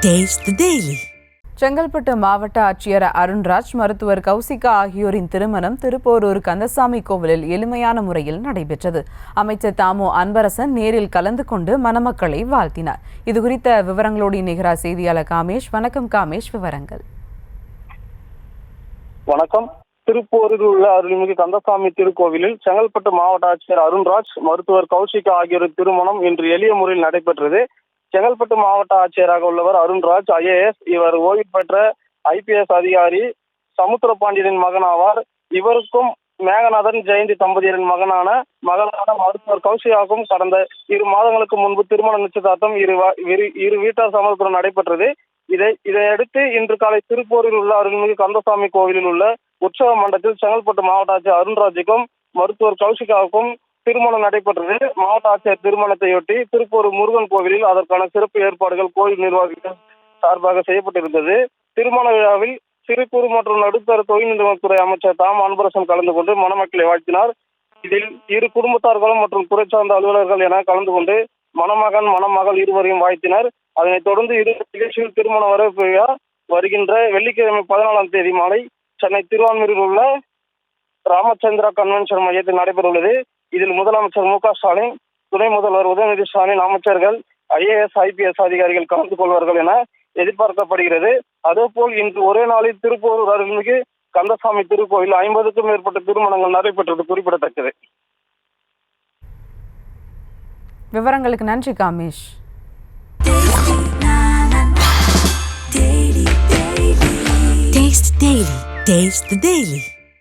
Taste the Daily. Chengalpattu மாவட்ட ஆட்சியர் அருண்ராஜ், மருத்துவர் கௌசிகா ஆகியோரின் திருமணம் திருப்போரூர் கந்தசாமி கோவிலில் எளிமையான முறையில் நடைபெற்றது. அமைச்சர் தாமோ அன்பரசன் நேரில் கலந்து கொண்டு மணமக்களை வாழ்த்தினார். இதுகுறித்த விவரங்களோடு இணைகிறார் செய்தியாளர் காமேஷ். வணக்கம் காமேஷ், விவரங்கள். வணக்கம். திருப்போரூரில் உள்ள அருள்மிகு கந்தசாமி திருக்கோவிலில் செங்கல்பட்டு மாவட்ட ஆட்சியர் அருண்ராஜ், மருத்துவர் கௌசிகா ஆகியோரின் திருமணம் இன்று எளிய முறையில் நடைபெற்றது. செங்கல்பட்டு மாவட்ட ஆட்சியராக உள்ளவர் அருண்ராஜ் IAS. இவர் ஓய்வு பெற்ற IPS அதிகாரி. சமுத்திரபாண்டியனின் மகன் ஆவார். இவருக்கும் மேகநாதன் ஜெயந்தி தம்பதியரின் மகனான மருத்துவர் கௌசிகாவுக்கும் கடந்த 2 மாதங்களுக்கு முன்பு திருமண நிச்சயதார்த்தம் இரு வீட்டார் சம்மதத்துடன் நடைபெற்றது. இதையடுத்து இன்று காலை திருப்பூரில் உள்ள அருள்மிகு கந்தசாமி கோவிலில் உள்ள உற்சவ மண்டபத்தில் செங்கல்பட்டு மாவட்ட ஆட்சியர் அருண்ராஜுக்கும் மருத்துவர் கௌசிகாவுக்கும் திருமணம் நடைபெற்றது. மாவட்ட ஆட்சியர் திருமணத்தையொட்டி திருப்பூர் முருகன் கோவிலில் அதற்கான சிறப்பு ஏற்பாடுகள் கோயில் நிர்வாகிகள் சார்பாக செய்யப்பட்டிருந்தது. திருமண விழாவில் சிறு குறு மற்றும் நடுத்தர தொழில்நுட்பத்துறை அமைச்சர் தாமோ அன்பரசன் கலந்து கொண்டு மணமக்களை வாழ்த்தினார். இதில் இரு குடும்பத்தார்களும் மற்றும் துறை சார்ந்த அலுவலர்கள் என கலந்து கொண்டு மணமகன் மணமகள் இருவரையும் வாழ்த்தினர். அதனைத் தொடர்ந்து இரு நிகழ்ச்சியில் திருமண வரவேற்பு விழா வருகின்ற வெள்ளிக்கிழமை 14ஆம் தேதி மாலை சென்னை திருவான்மியூரில் உள்ள ராமச்சந்திரா கன்வென்ஷன் மையத்தில் நடைபெறவுள்ளது. இதில் முதலமைச்சர் மு க ஸ்டாலின், துணை முதல்வர் உதயநிதி ஸ்டாலின், அமைச்சர்கள், IAS IPS அதிகாரிகள் கலந்து கொள்வார்கள் என எதிர்பார்க்கப்படுகிறது. அதேபோல் இன்று ஒரே நாளில் திருப்பூர் அருள்மிகு கந்தசாமி திருக்கோயில் 50க்கும் மேற்பட்ட திருமணங்கள் நடைபெற்றது குறிப்பிடத்தக்கது. விவரங்களுக்கு நன்றி காமேஷ். Taste the Daily.